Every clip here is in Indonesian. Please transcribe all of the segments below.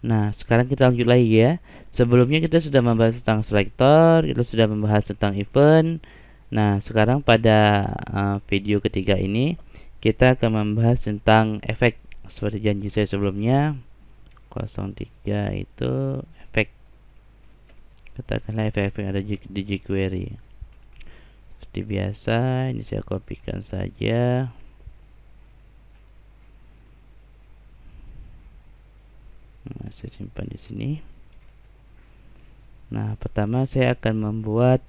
Nah, sekarang kita lanjut lagi ya. Sebelumnya kita sudah membahas tentang selector, kita sudah membahas tentang event. Nah, sekarang pada video ketiga ini kita akan membahas tentang efek. Seperti janji saya sebelumnya, 03 itu efek. Katakanlah efek-efek yang ada di jQuery. Seperti biasa, ini saya kopikan saja. Nah, saya simpan di sini. Nah, pertama saya akan membuat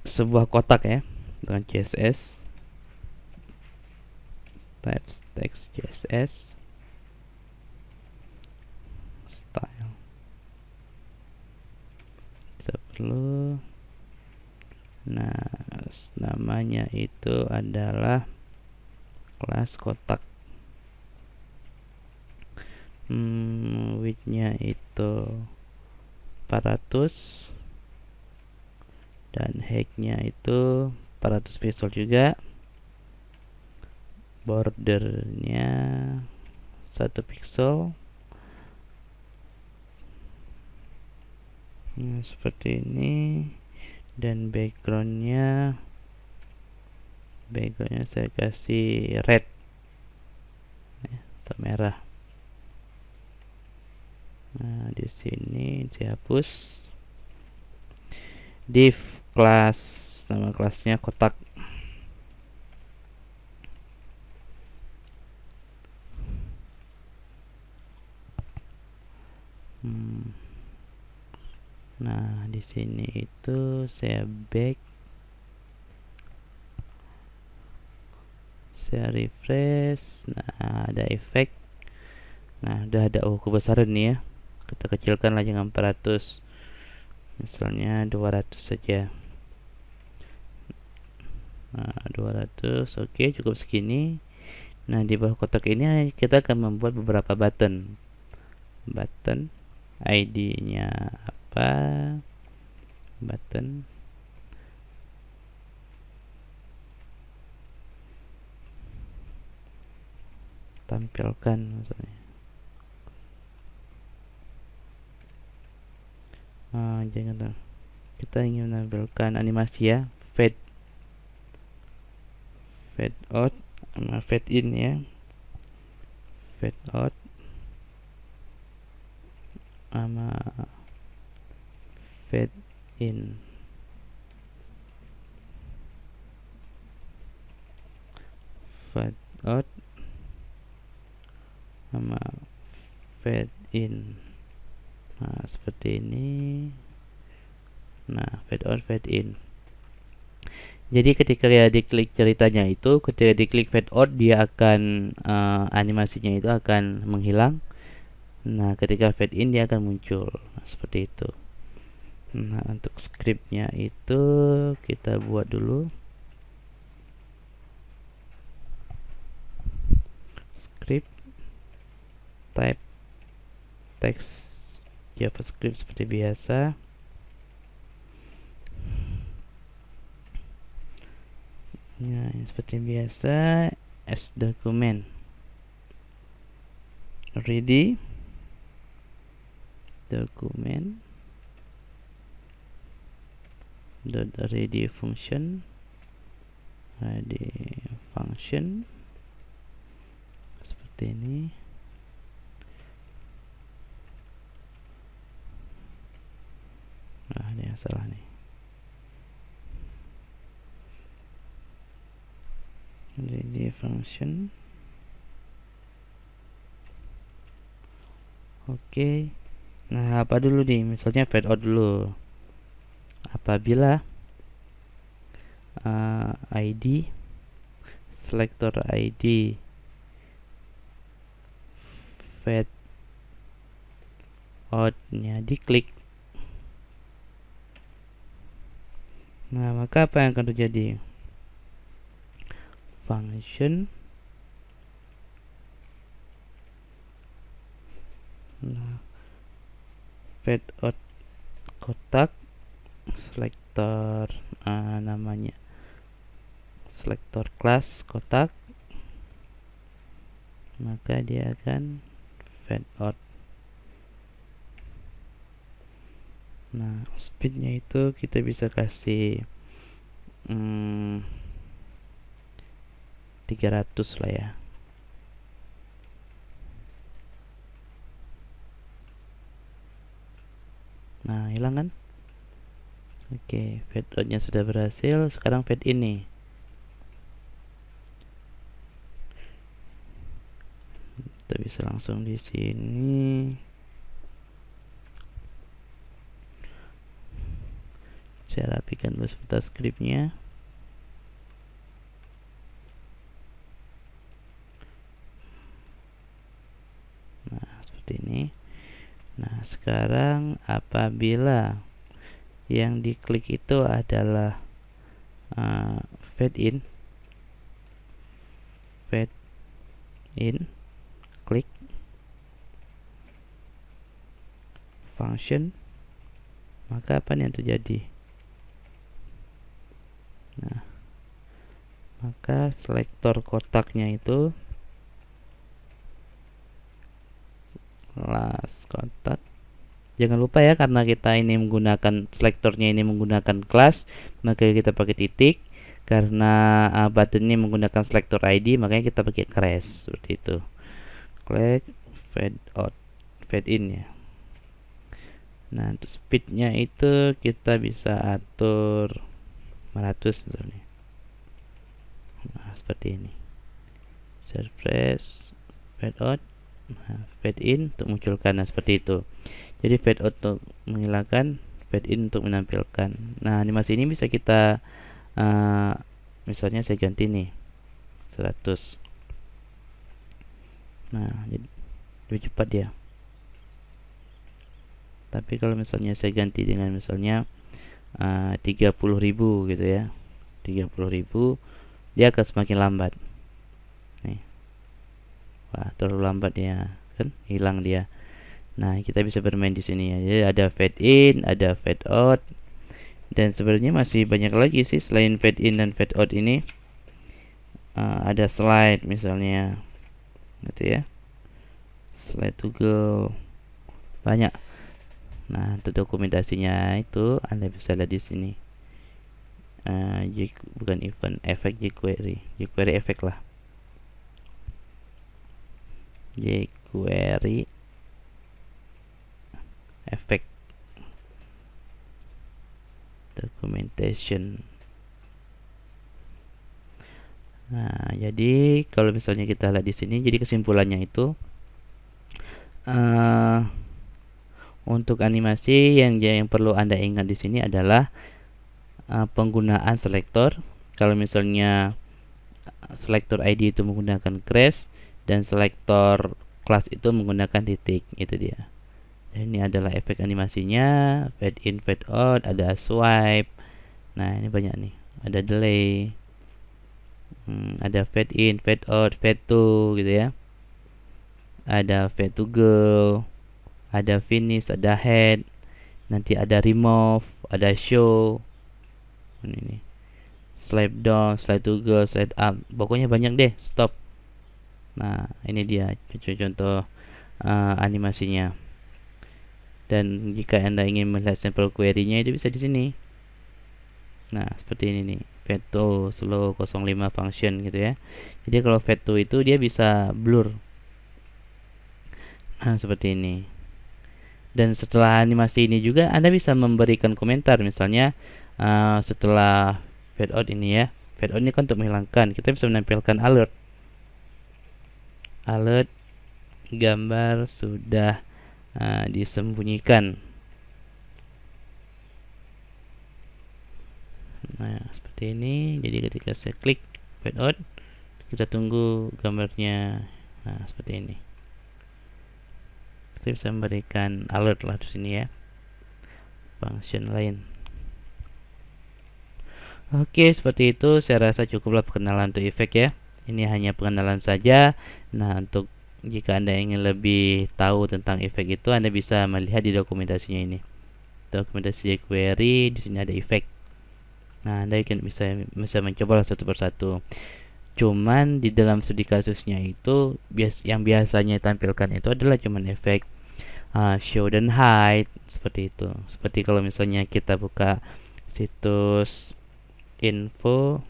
sebuah kotak ya dengan CSS, type text CSS, style. Kita perlu, nah, namanya itu adalah kelas kotak. Widthnya itu 400 dan height-nya itu 400 pixel juga. Bordernya 1 pixel. Nah, seperti ini. Dan backgroundnya saya kasih red atau merah. Nah, di sini dihapus. Div kelas, nama kelasnya kotak. Nah, di sini itu saya back, saya refresh. Nah, ada efek. Nah, udah ada kebesaran nih ya. Kita kecilkan lagi dengan 400, misalnya 200 saja. Nah, 200, oke, cukup segini. Nah, di bawah kotak ini kita akan membuat beberapa button. ID-nya apa? Button. Tampilkan maksudnya. Jangan, kita ingin menampilkan animasi ya, fade out sama fade in ya. Fade out sama fade in. Fade out sama fade in. Nah, seperti ini. Nah, fade out, fade in. Jadi ketika dia diklik ceritanya itu, ketika diklik fade out, dia akan animasinya itu akan menghilang. Nah, ketika fade in dia akan muncul. Nah, seperti itu. Nah, untuk scriptnya itu kita buat dulu. Script type text JavaScript seperti biasa. Nah, seperti biasa, as document ready document dot ready function seperti ini. Nah, ini yang salah nih. Ready function. Oke. Nah, apa dulu nih? Misalnya fade out dulu. Apabila ID selector ID fade out-nya diklik, nah maka apa yang akan terjadi? Function fade out kotak selector, namanya selector class kotak, maka dia akan fade out. Nah, speednya itu kita bisa kasih 300 lah ya. Nah, hilang kan? Oke, fade out-nya sudah berhasil. Sekarang fade in nih. Kita bisa langsung di sini. Saya rapikan dulu sebentar scriptnya. Nah, seperti ini. Nah, sekarang apabila yang diklik itu adalah fade in, klik function, maka apa yang terjadi? Nah, maka selektor kotaknya itu last kontak. Jangan lupa ya, karena kita ini menggunakan selektornya ini menggunakan class, maka kita pakai titik. Karena button ini menggunakan selektor ID, makanya kita pakai crash seperti itu. Klik fade out, fade in ya. Nah, untuk speednya itu kita bisa atur 500 misalnya. Nah, seperti ini. Surface fade out, fade in untuk munculkan. Nah, seperti itu. Jadi fade out untuk menghilangkan, fade in untuk menampilkan. Nah, animasi ini bisa kita misalnya saya ganti nih 100. Nah, jadi lebih cepat ya. Tapi kalau misalnya saya ganti dengan misalnya 30.000 gitu ya, 30.000, dia akan semakin lambat nih. Wah, terlalu lambat ya, kan hilang dia. Nah, kita bisa bermain di sini ya. Jadi ada fade in, ada fade out, dan sebenarnya masih banyak lagi sih selain fade in dan fade out ini. Ada slide misalnya, gitu ya. Slide to go, banyak. Nah, untuk dokumentasinya itu Anda bisa lihat di sini. Bukan event, efek jQuery efek lah. jQuery efek documentation. Nah, jadi kalau misalnya kita lihat di sini, jadi kesimpulannya itu untuk animasi yang perlu Anda ingat di sini adalah penggunaan selektor. Kalau misalnya selektor ID itu menggunakan crash dan selektor class itu menggunakan titik, itu dia. Dan ini adalah efek animasinya, fade in, fade out, ada swipe. Nah, ini banyak nih. Ada delay. Ada fade in, fade out, fade to gitu ya. Ada fade to go, ada finish, ada head, nanti ada remove, ada show. Ini slide down, slide to go, slide up, pokoknya banyak deh. Stop. Nah, ini dia contoh animasinya. Dan jika Anda ingin melihat sampel query-nya, itu bisa di sini. Nah, seperti ini nih, fade to slow 05 function gitu ya. Jadi kalau fade to itu dia bisa blur. Nah, seperti ini. Dan setelah animasi ini juga Anda bisa memberikan komentar, misalnya setelah fade out ini ya. Fade out ini kan untuk menghilangkan. Kita bisa menampilkan alert. Alert gambar sudah disembunyikan. Nah, seperti ini. Jadi ketika saya klik fade out, kita tunggu gambarnya. Nah, seperti ini. Kita bisa memberikan alert lah di sini ya. Function lain. Oke, seperti itu. Saya rasa cukuplah perkenalan untuk efek ya. Ini hanya pengenalan saja. Nah, untuk jika Anda ingin lebih tahu tentang efek itu, Anda bisa melihat di dokumentasinya ini. Dokumentasi jQuery, di sini ada efek. Nah, Anda bisa mencoba satu persatu. Cuman di dalam studi kasusnya itu yang biasanya tampilkan itu adalah cuman efek. show dan hide seperti itu. Seperti kalau misalnya kita buka situs info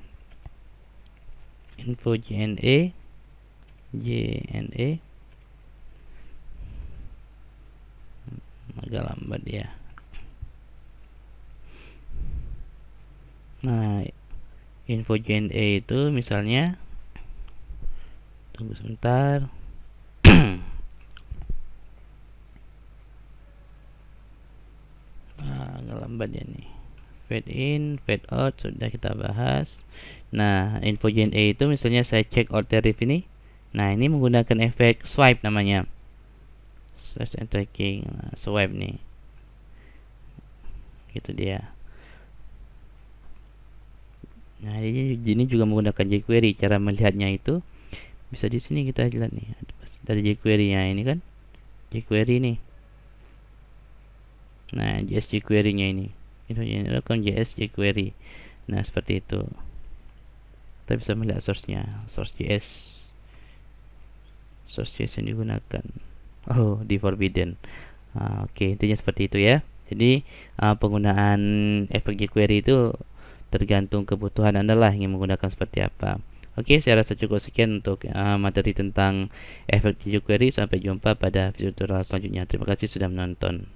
JNE agak lambat ya. Nah, info JNE itu misalnya, tunggu sebentar. Agak lambat ya nih. Fade in, fade out sudah kita bahas. Nah, info JNE itu misalnya saya cek out tarif ini. Nah, ini menggunakan efek swipe namanya. Search and tracking, swipe nih. Gitu dia. Nah, ini juga menggunakan jQuery. Cara melihatnya itu bisa di sini kita lihat nih. Dari jQuery-nya ini kan. jQuery nih. Nah, JS jQuery-nya ini. Ini kan JS jQuery. Nah, seperti itu. Kita bisa melihat source-nya, source JS yang digunakan. Oh, di forbidden. Oke, intinya seperti itu ya. Jadi penggunaan efek jQuery itu tergantung kebutuhan Anda lah ingin menggunakan seperti apa. Oke, saya rasa cukup sekian untuk materi tentang efek jQuery. Sampai jumpa pada video tutorial selanjutnya. Terima kasih sudah menonton.